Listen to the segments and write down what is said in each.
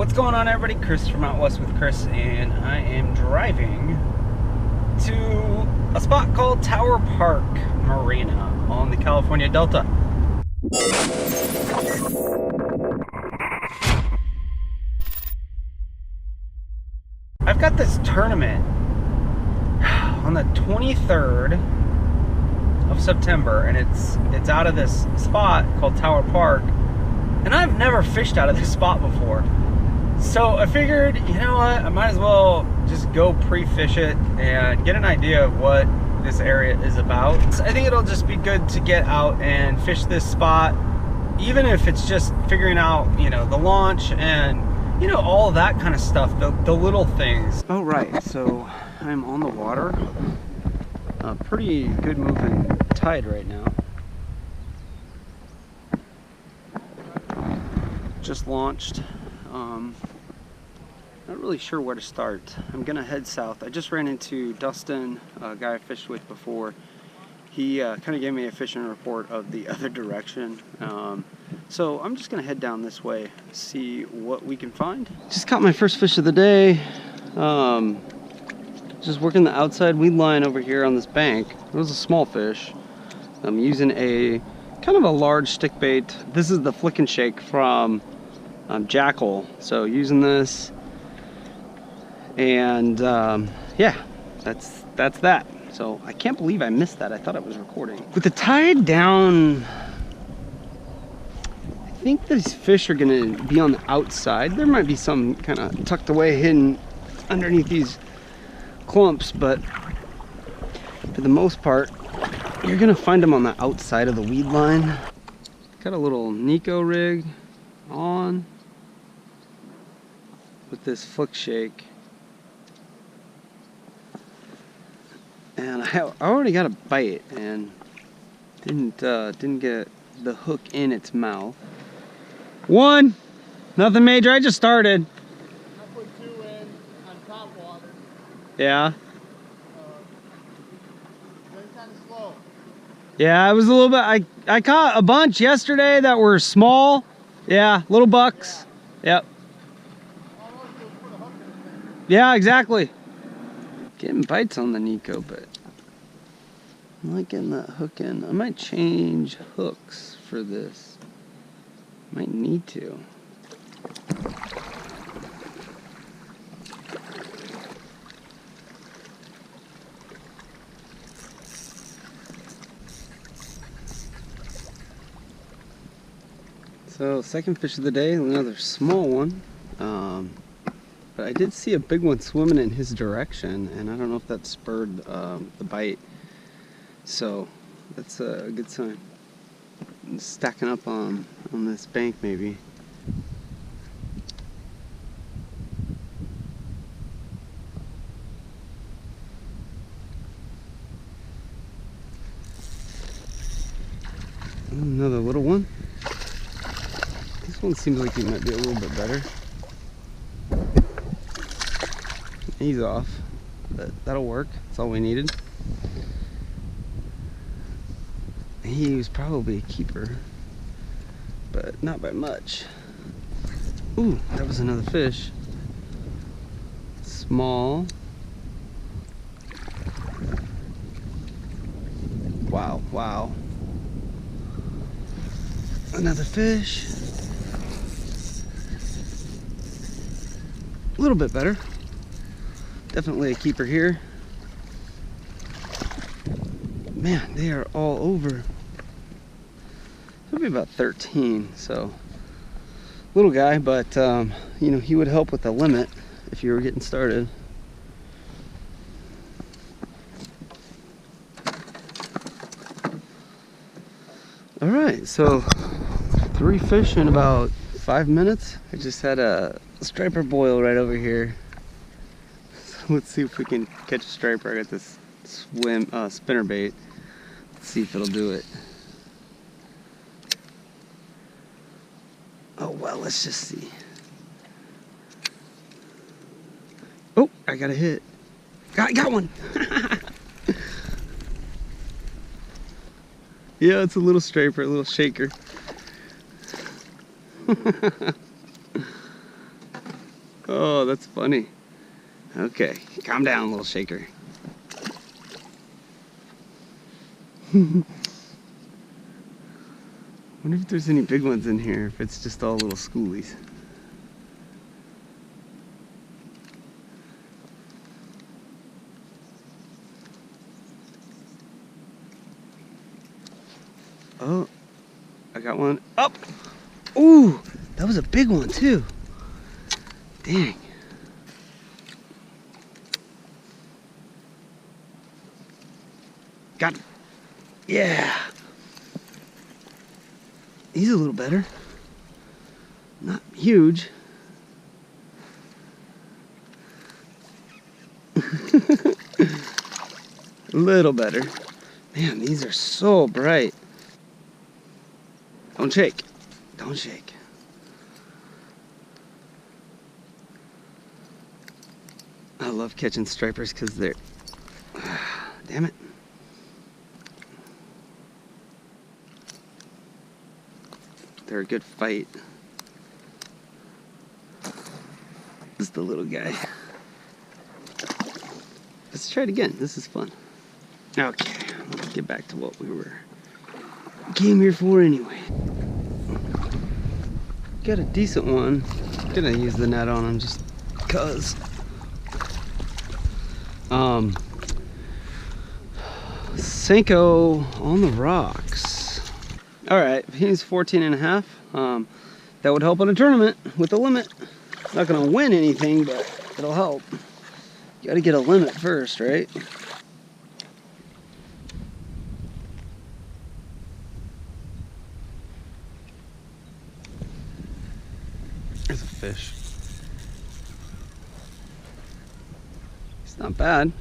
What's going on, everybody? Chris from Out West with Chris, and I am driving to a spot called Tower Park Marina on the California Delta. I've got this tournament on the 23rd of September, and it's out of this spot called Tower Park, and I've never fished out of this spot before. So I figured, you know what, I might as well just go pre-fish it and get an idea of what this area is about. So I think it'll just be good to get out and fish this spot, even if it's just figuring out, you know, the launch and, you know, all of that kind of stuff, the little things. All right, so I'm on the water. Pretty good moving tide right now. Just launched. Not really sure where to start. I'm gonna head south. I just ran into Dustin, a guy I fished with before. He kind of gave me a fishing report of the other direction. So I'm just gonna head down this way, see what we can find. Just caught my first fish of the day. Just working the outside weed line over here on this bank. It was a small fish. I'm using a kind of a large stick bait. This is the Flick and Shake from Jackal. So using this, and yeah, that's that. So I can't believe I missed that. I thought I was recording. With the tide down, I think these fish are gonna be on the outside. There might be some kind of tucked away, hidden underneath these clumps, but for the most part, you're gonna find them on the outside of the weed line. Got a little Nico rig on with this Flick Shake. And I already got a bite and didn't get the hook in its mouth. One, nothing major. I just started. I put 2 in on top water. Yeah. Then kind of slow. Yeah, I was a little bit. I caught a bunch yesterday that were small. Yeah, little bucks. Yeah. Yep. Almost to put a hook in the thing. Yeah, exactly. Getting bites on the Nico, but I like getting that hook in. I might change hooks for this. Might need to. So, second fish of the day, another small one. But I did see a big one swimming in his direction, and I don't know if that spurred the bite. So that's a good sign. I'm stacking up on this bank maybe. Another little one. This one seems like he might be a little bit better. He's off, but that'll work. That's all we needed. He was probably a keeper, but not by much. Ooh, that was another fish. Small. Wow, wow. Another fish. A little bit better. Definitely a keeper here. Man, they are all over. It'll be about 13, so little guy, but you know, he would help with the limit if you were getting started. All right, so 3 fish in about 5 minutes. I just had a striper boil right over here. Let's see if we can catch a striper. I got this spinner bait. Let's see if it'll do it. Oh well, let's just see. Oh, I got a hit. Got one. Yeah, it's a little striper, a little shaker. Oh, that's funny. Okay, calm down, little shaker. Wonder if there's any big ones in here, if it's just all little schoolies. Oh, I got one up. Ooh, that was a big one too. Dang. Got it. Yeah. He's a little better. Not huge. A little better. Man, these are so bright. Don't shake. Don't shake. I love catching stripers because they're... damn it. They're a good fight. This is the little guy. Let's try it again. This is fun. Okay, let's get back to what we came here for anyway. Got a decent one. Gonna use the net on him just cause. Senko on the rocks. All right, he's 14 and a half. That would help on a tournament with a limit. Not gonna win anything, but it'll help. You gotta get a limit first, right? There's a fish. It's not bad.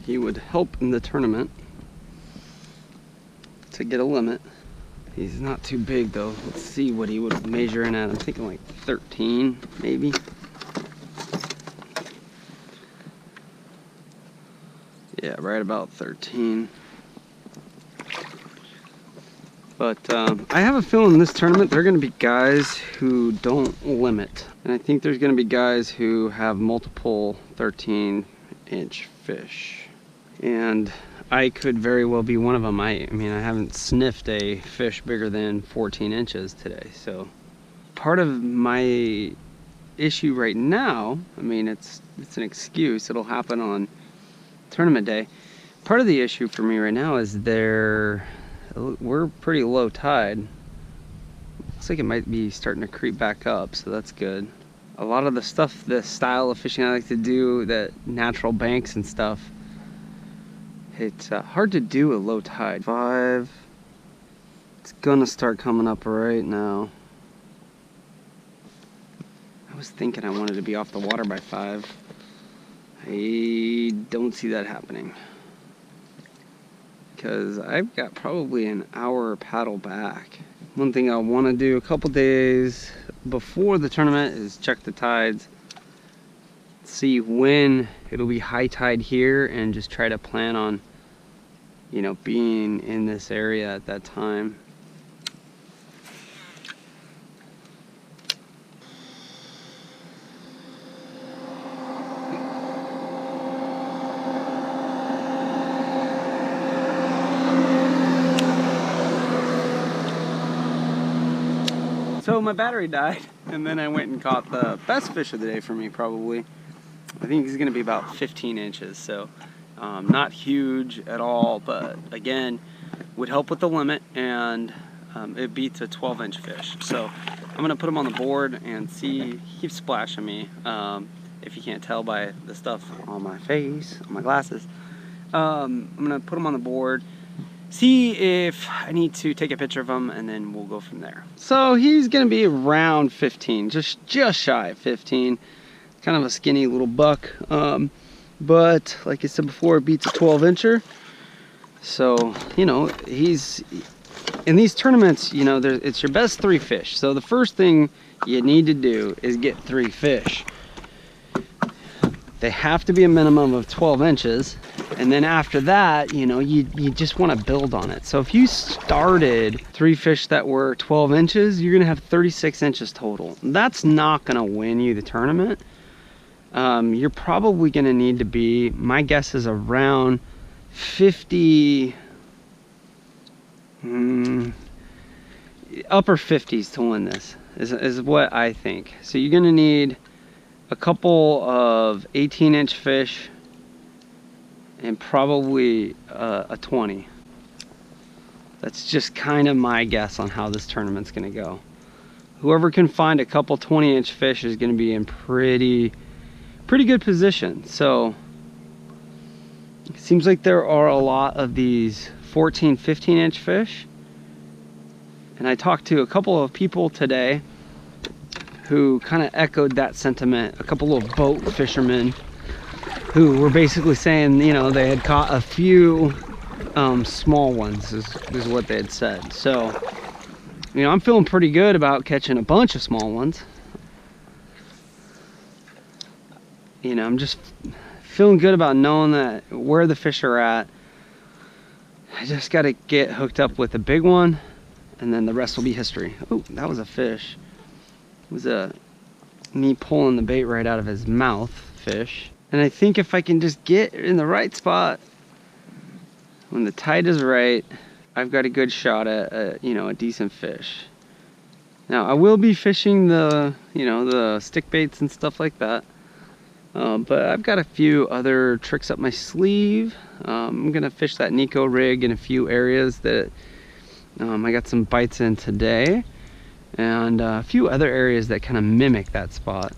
He would help in the tournament to get a limit. He's not too big though. Let's see what he would measure in at. I'm thinking like 13 maybe. Yeah, right about 13. But I have a feeling in this tournament there are going to be guys who don't limit. And I think there's going to be guys who have multiple 13-inch fish. And I could very well be one of them. I mean, I haven't sniffed a fish bigger than 14 inches today. So part of my issue right now, I mean, it's an excuse. It'll happen on tournament day. Part of the issue for me right now is we're pretty low tide. Looks like it might be starting to creep back up, so that's good. A lot of the stuff, the style of fishing I like to do, that natural banks and stuff, it's hard to do at low tide. 5. It's gonna start coming up right now. I was thinking I wanted to be off the water by 5. I don't see that happening. Because I've got probably an hour paddle back. One thing I want to do a couple days before the tournament is check the tides. See when it'll be high tide here and just try to plan on, you know, being in this area at that time. So my battery died, and then I went and caught the best fish of the day for me, probably. I think he's gonna be about 15 inches, so not huge at all, but again, would help with the limit, and it beats a 12-inch fish. So I'm gonna put him on the board and see. He keeps splashing me, if you can't tell by the stuff on my face, on my glasses. I'm gonna put him on the board, see if I need to take a picture of him, and then we'll go from there. So he's gonna be around 15, just shy of 15. Kind of a skinny little buck, but like I said before, it beats a 12-incher. So, you know, he's in these tournaments, you know, it's your best 3 fish. So the first thing you need to do is get 3 fish. They have to be a minimum of 12 inches. And then after that, you know, you just want to build on it. So if you started 3 fish that were 12 inches, you're going to have 36 inches total. That's not going to win you the tournament. You're probably going to need to be, my guess is around 50, upper 50s to win this, is what I think. So you're going to need a couple of 18-inch fish and probably a 20. That's just kind of my guess on how this tournament's going to go. Whoever can find a couple 20-inch fish is going to be in pretty good position. So it seems like there are a lot of these 14, 15-inch fish. And I talked to a couple of people today who kind of echoed that sentiment. A couple of boat fishermen who were basically saying, you know, they had caught a few small ones is what they had said. So, you know, I'm feeling pretty good about catching a bunch of small ones. You know, I'm just feeling good about knowing that where the fish are at. I just got to get hooked up with a big one, and then the rest will be history. Oh, that was a fish. It was me pulling the bait right out of his mouth fish. And I think if I can just get in the right spot, when the tide is right, I've got a good shot at you know, a decent fish. Now I will be fishing the, you know, the stick baits and stuff like that. But I've got a few other tricks up my sleeve. I'm gonna fish that Nico rig in a few areas that I got some bites in today, and a few other areas that kind of mimic that spot.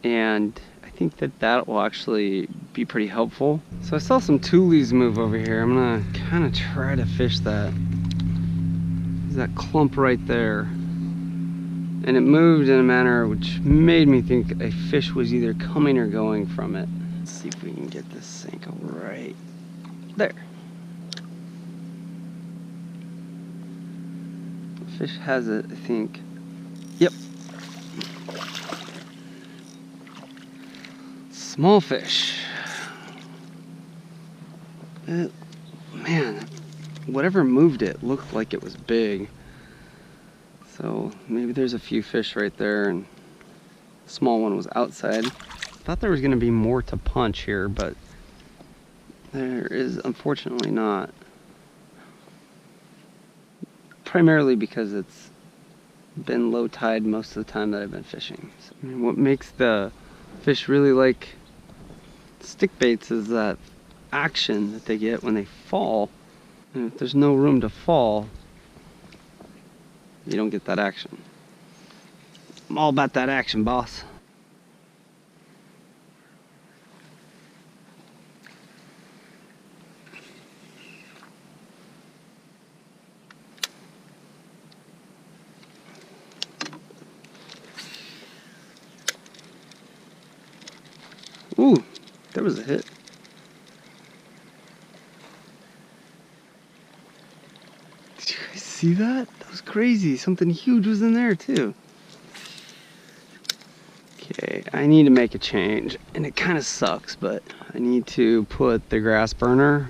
And I think that will actually be pretty helpful. So I saw some Thooleys move over here. I'm gonna kind of try to fish that. There's that clump right there. And it moved in a manner which made me think a fish was either coming or going from it. Let's see if we can get this sink right there. The fish has it, I think. Yep. Small fish. Man, whatever moved it looked like it was big. So maybe there's a few fish right there, and the small one was outside. Thought there was going to be more to punch here, but there is unfortunately not. Primarily because it's been low tide most of the time that I've been fishing. So, I mean, what makes the fish really like stick baits is that action that they get when they fall. And if there's no room to fall, you don't get that action. I'm all about that action, boss. Ooh, there was a hit. Did you guys see that? That was crazy. Something huge was in there too. Okay, I need to make a change, and it kind of sucks, but I need to put the grass burner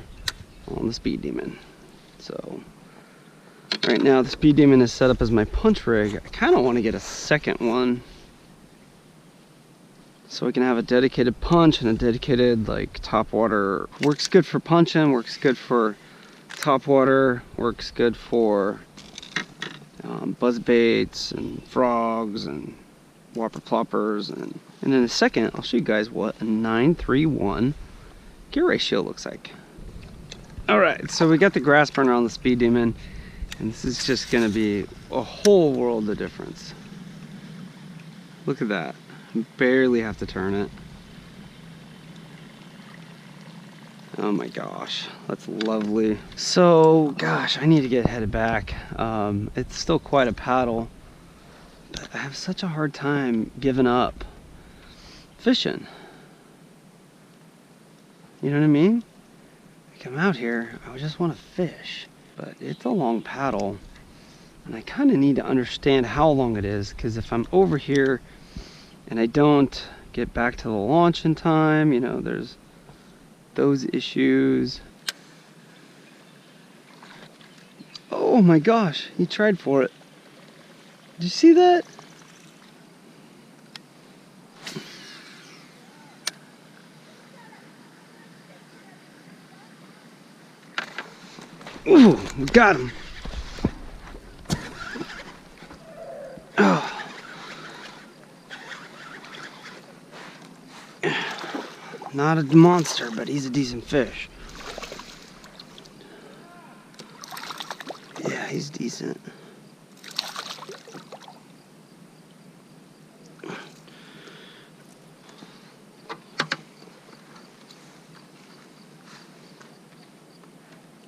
on the Speed Demon. So right now the Speed Demon is set up as my punch rig. I kind of want to get a second one so we can have a dedicated punch and a dedicated like top water. Works good for punching, works good for top water, works good for buzz baits and frogs and whopper ploppers, and in a second I'll show you guys what a 9:3:1 gear ratio looks like. Alright, so we got the grass burner on the Speed Demon, and this is just gonna be a whole world of difference. Look at that. Barely have to turn it. Oh my gosh, that's lovely. So gosh, I need to get headed back. It's still quite a paddle, but I have such a hard time giving up fishing. You know what I mean? Like, I'm out here, I just want to fish, but it's a long paddle, and I kind of need to understand how long it is, because if I'm over here and I don't get back to the launch in time. You know, there's those issues. Oh my gosh, he tried for it. Did you see that? Ooh, we got him. Oh. Not a monster, but he's a decent fish. Yeah, he's decent.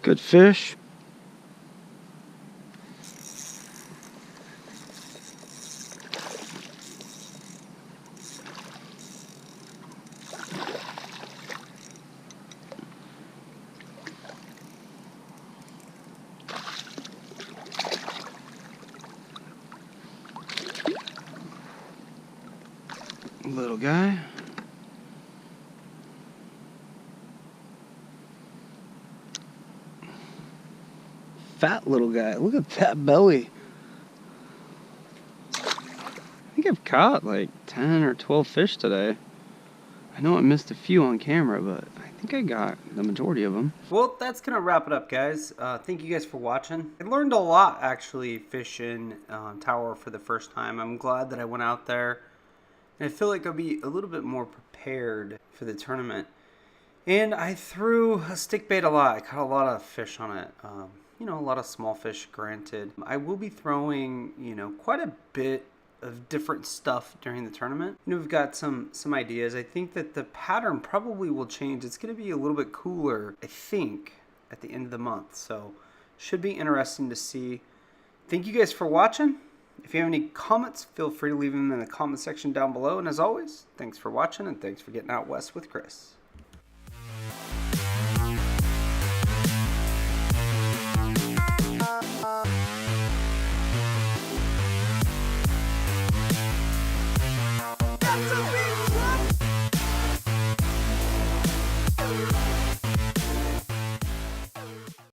Good fish. Little guy. Fat little guy. Look at that belly. I think I've caught like 10 or 12 fish today. I know I missed a few on camera, but I think I got the majority of them. Well, that's going to wrap it up, guys. Thank you guys for watching. I learned a lot, actually, fishing tower for the first time. I'm glad that I went out there. And I feel like I'll be a little bit more prepared for the tournament. And I threw a stick bait a lot. I caught a lot of fish on it. You know, a lot of small fish, granted. I will be throwing, you know, quite a bit of different stuff during the tournament. You know, we've got some ideas. I think that the pattern probably will change. It's going to be a little bit cooler, I think, at the end of the month. So, should be interesting to see. Thank you guys for watching. If you have any comments, feel free to leave them in the comment section down below. And as always, thanks for watching and thanks for getting out west with Chris.